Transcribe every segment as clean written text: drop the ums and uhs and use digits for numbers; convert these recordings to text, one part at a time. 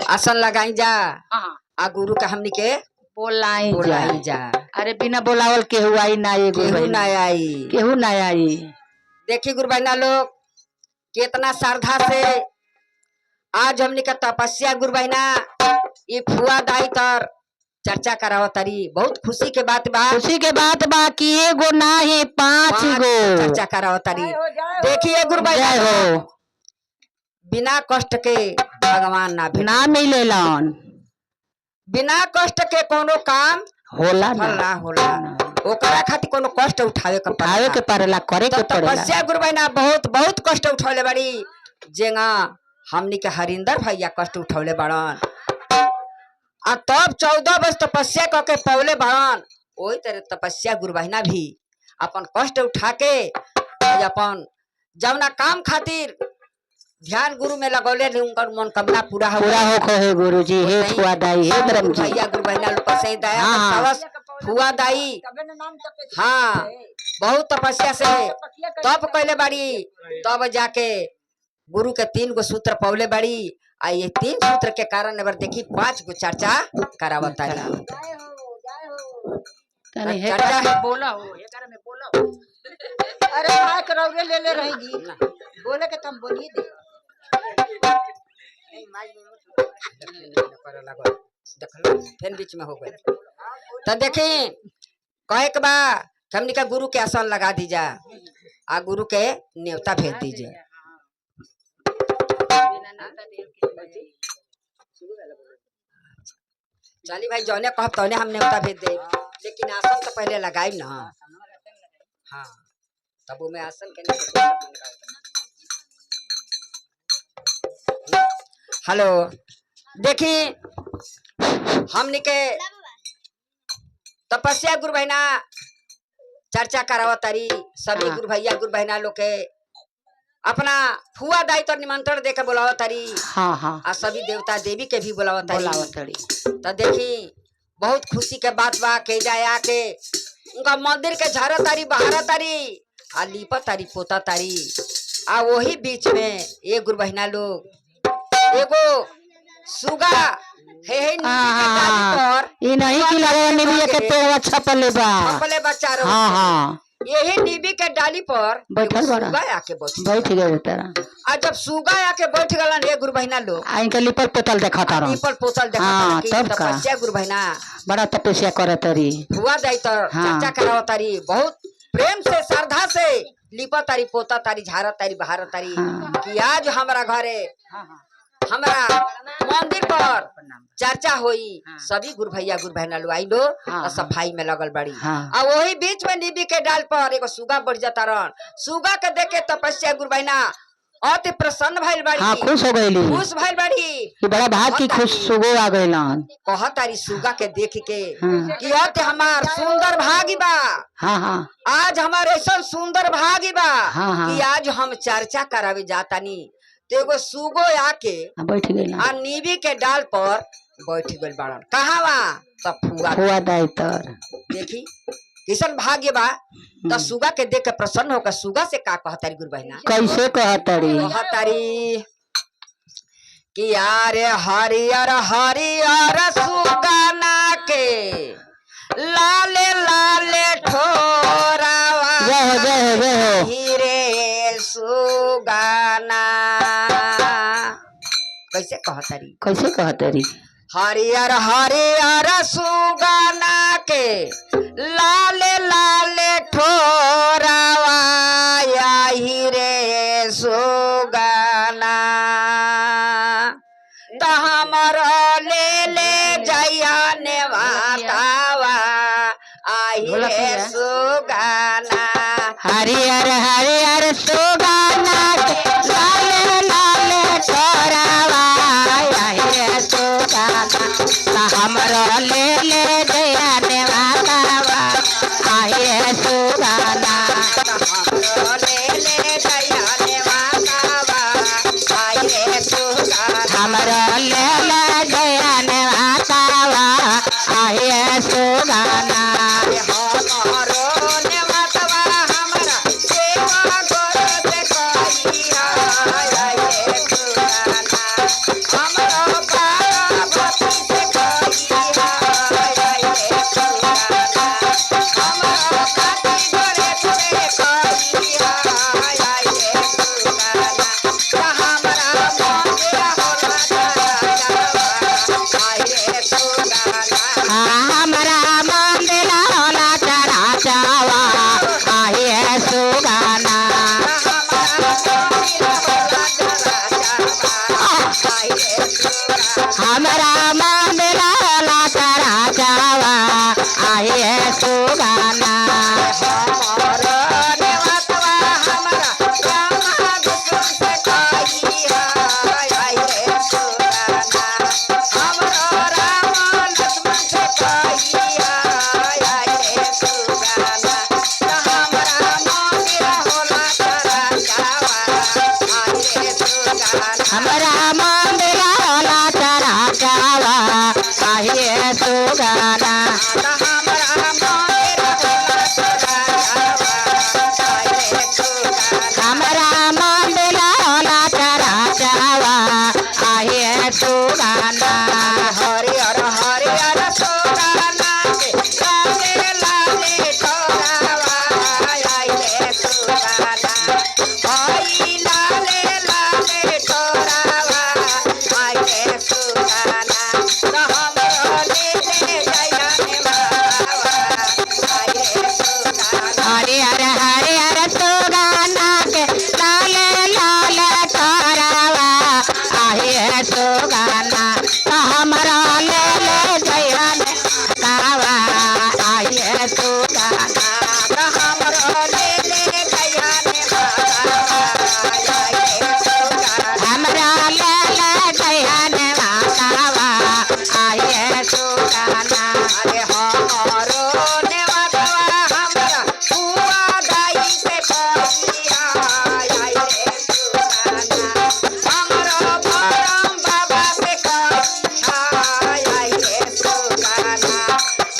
आसन लगाई जा हाँ आ गुरु के हमनी के बोलाई बोलाई जा। अरे बिना बोलावल केहू आई ना ये केहू ना आई। केहू ना आई। देखी गुरु बहना लोग कितना श्रद्धा से आज हमनी का तपस्या गुरु बहना ये फुआ दाई तर चर्चा करावत तारी। बहुत खुशी के बात बा। खुशी के बात बा कि एगो ना है 5 गो चर्चा करावत तारी। देखिए गुरु बहना हो बिना कष्ट के भगवान ना मिलेलन। बिना कष्ट के कोनो काम होला ना होला। ओकरा खातिर कोनो कष्ट उठावे के पड़ेला करे के पड़ेला। तपस्या गुरु बहना बहुत बहुत कष्ट उठौले बड़ी। जेंगा हमनी के हरिंदर भैया कष्ट उठौले बड़न आ तब 14 वर्ष तपस्या करके पौले बड़न। वही तरह तपस्या गुरु बहना भी अपन कष्ट उठा के अपन जवना काम खातिर ध्यान गुरु में लगौले उनकर मनोकामना पूरा हो गुरु जी। हे फुआ दाई हे धर्म जी भैया गुरु बहना लोग पर सही दया सावस फुआ दाई हाँ बहुत तपस्या से तप कैले बाड़ी। तब जाके गुरु के 3 गो सूत्र पौले बाड़ी। आ ये 3 सूत्र के कारण अगर देखी 5 गो चर्चा करावत है। बोला हो में बोला हो। अरे माइक रौरे ले रहेगी बोले के तुम बोलिए दे। फिर बीच में हो गए तो देखी कहे के बा हमनी का गुरु के आसन लगा दीजा आ गुरु के न्योता भेज दीजिए। चली भाई जौने कहब तौने हम न्योता भेज दे। लेकिन आसन तो पहले लगाई ना। हाँ तब वो में आसन के हेलो देखी हमनी के तपस्या गुरु बहना चर्चा करावत तारी। सभी गुरु भैया गुरु बहना लोग के अपना फुआ दाई तो निमंत्रण देके बुलावत तारी। आ सभी देवता देवी के भी बुलावत तारी। तो देखी बहुत खुशी के बात बा के जाया के उनका मंदिर के झारा तारी बहारा तारी आ लीपा तारी पोता तारी। आ वही बीच में ये गुरु बहना लोग एगो सुगा हे नहीं कि लगे निबिया के पेड़ छपले बा चारों। यही नीबी के डाली पर बैठल बड़ा सुगा आके बैठ गए बेचारा। आ जब सुगा आके बैठ गलन ये गुरु बहना लोग इनके लिपल पोतल देखता रह। लिपल पोतल देखता कि तपस्या गुरु बहना बड़ा तपस्या करत रही। हुआ जाई तो चर्चा करावत तारी बहुत प्रेम से श्रद्धा से लिपा तारी पोता तारी झारा तारी बहारा तारी कि आज हमारा घरे हमारा मंदिर पर चर्चा होई। सभी गुरु भैया गुरु बहना लोग आई लो तो सफाई में लगल बड़ी। आ वही बीच में नीबी के डाल पर एगो सुगा बढ़ जाता रन। सुगा के देखे तपस्या गुरु बहना अति प्रसन्न भइल बाड़ी। खुश हो गईली खुश भइल बाड़ी कि बड़ा भाग की खुश सुगो आ गइलन। कह तारी सुगा के देख के कि अति हमार सुंदर भागी बा। आज हमारे ऐसा सुंदर भागी बा कि आज हम चर्चा करावे जातानी। तो एगो सुगो आके बैठ गइल आ नीबी के डाल पर बैठ गइल बाड़न। कहाँ बा तब फुआ दाई तर देखी किसन भाग्य बा। तो सुगा के देख के प्रसन्न होकर सुगा से का कहतारी गुरु बहना कैसे कहतारी कि यार हरियर हरियर सुगाना के लाले लाले ठोरावा हीरे सुगाना। कैसे कहतारी हरियर हरियर सुगाना के लाले लाले ठोरावा हीरे सुगाना। तो हमर ले जइया नेवातावा हीरे सुगाना। हरियर हरियर सुगाना के लाले लाले ठोरावा हीरे सुगाना। हमरो ले जइया नेवातावा हीरे सुगाना। हमरो ले जइया नेवातावा हीरे सुगाना। हमरो ले जइया नेवातावा हीरे सुगाना। हमरो नेवातावा हमरा सेवा करते कहिया हीरे सुगाना। हमरो हमारा मंदिर होला तारा जावा आए सुगाना हमारो नेवतवा हमरा ब्रह्मा विष्णु से कहिया आई रे सुगाना हमरो राम लक्ष्मण से कहिया आई रे सुगाना हमरा मंदिर होला तारा जावा आई रे सुगाना हमारा मंदिर होला तारा जावा आए सुगाना हमारा मंदिर होला तारा जावा आए सुगाना हरियर हरियर सुगाना के लाले लाले तोरावा आइले सुगाना हई लाले लाले तोरावा आइले सुगाना तो हमरो ले जया ने बाबा आइले सुगाना हरियर हरियर सुगाना के लाल लाल तोरावा आहे सुगाना तो हमरा ले ले जयन गावा आहे सुगाना तो हमरो ले जया ने बाबा आइले सुगाना हमरा ले ले जयन गावा आहे सुगाना अरे हमारो नेवतवा हमरा हुआ दाई से कहिया आई रे सुगाना हमरो बरम बाबा से कहिया आई रे सुगाना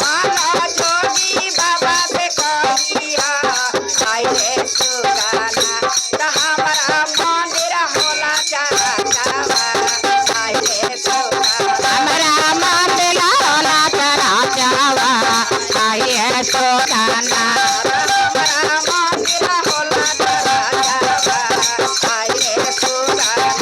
माला जोगी बाबा से कहिया आई रे सुगाना त हमरा मंदिर होला जावा आई रे सुगाना हमरा मंदिर होला तारा जावा आहे सुगाना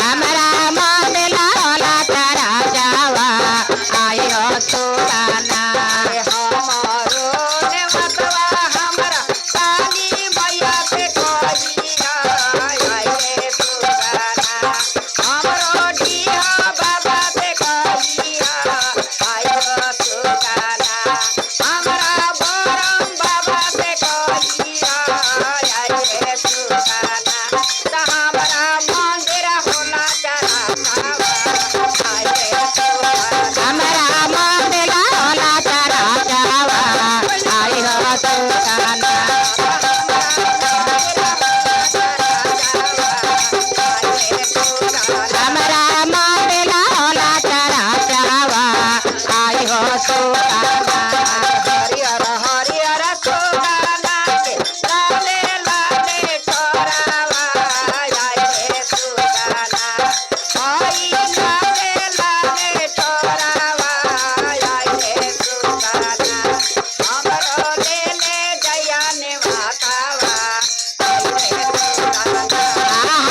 हमारा मंदिर होला तारा जावा आयो सुगाना हमारा मंदिर होला तारा जावा आयो सुगाना हमारा मंदिर होला तारा जावा आयो सुगाना हरियर हरियर सुगाना के लाले लाले तोरावा आइले सुगाना हई लाले लाले तोरावा आइले सुगाना हमरो ले जया ने मातावा आइले सुगाना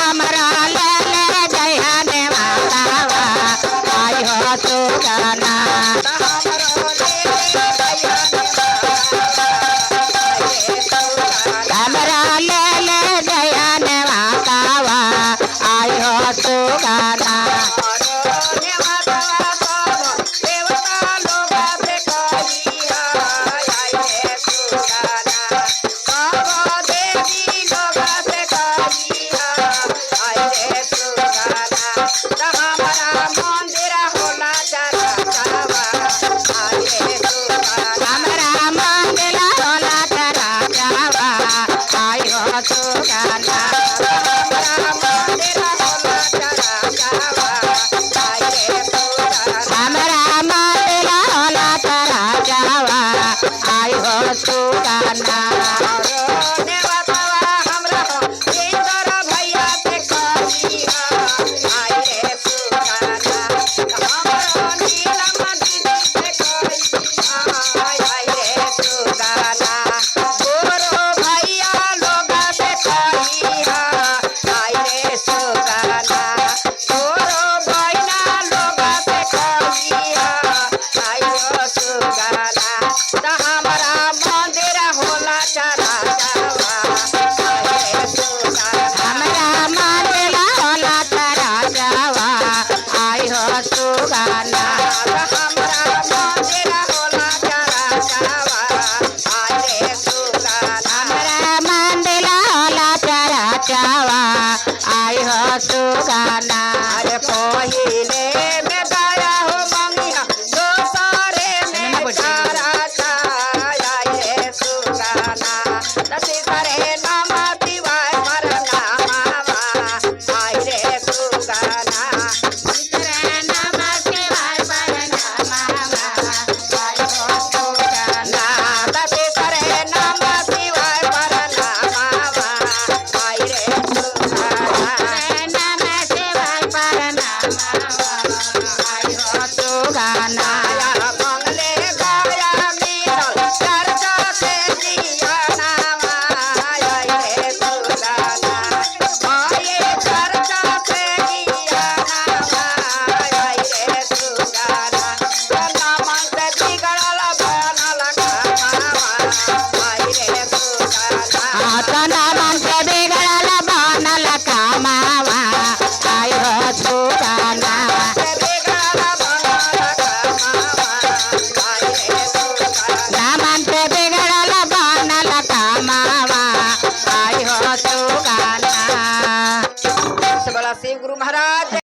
हमरा ले ले जयन मातावा आयो सुगाना हमरा ले ले जयन मातावा आयो सुगाना मंदिर होला सुगाना हमरा मंदिर होला चराचरवा आई रे सुगाना हमरा मंदिर होला चराचरवा आई हो सुगाना अरे पहिले में दया हो मंगिया दोसरे में चराचा आई रे सुगाना तीसरे नाम शिवाय पर नामावा आई रे सुगाना तीसरे नाम शिवाय पर नामावा आई हो सुगाना तीसरे नाम शिवाय पर नामावा आई रे सुगाना नाम शिवाय पर नामावा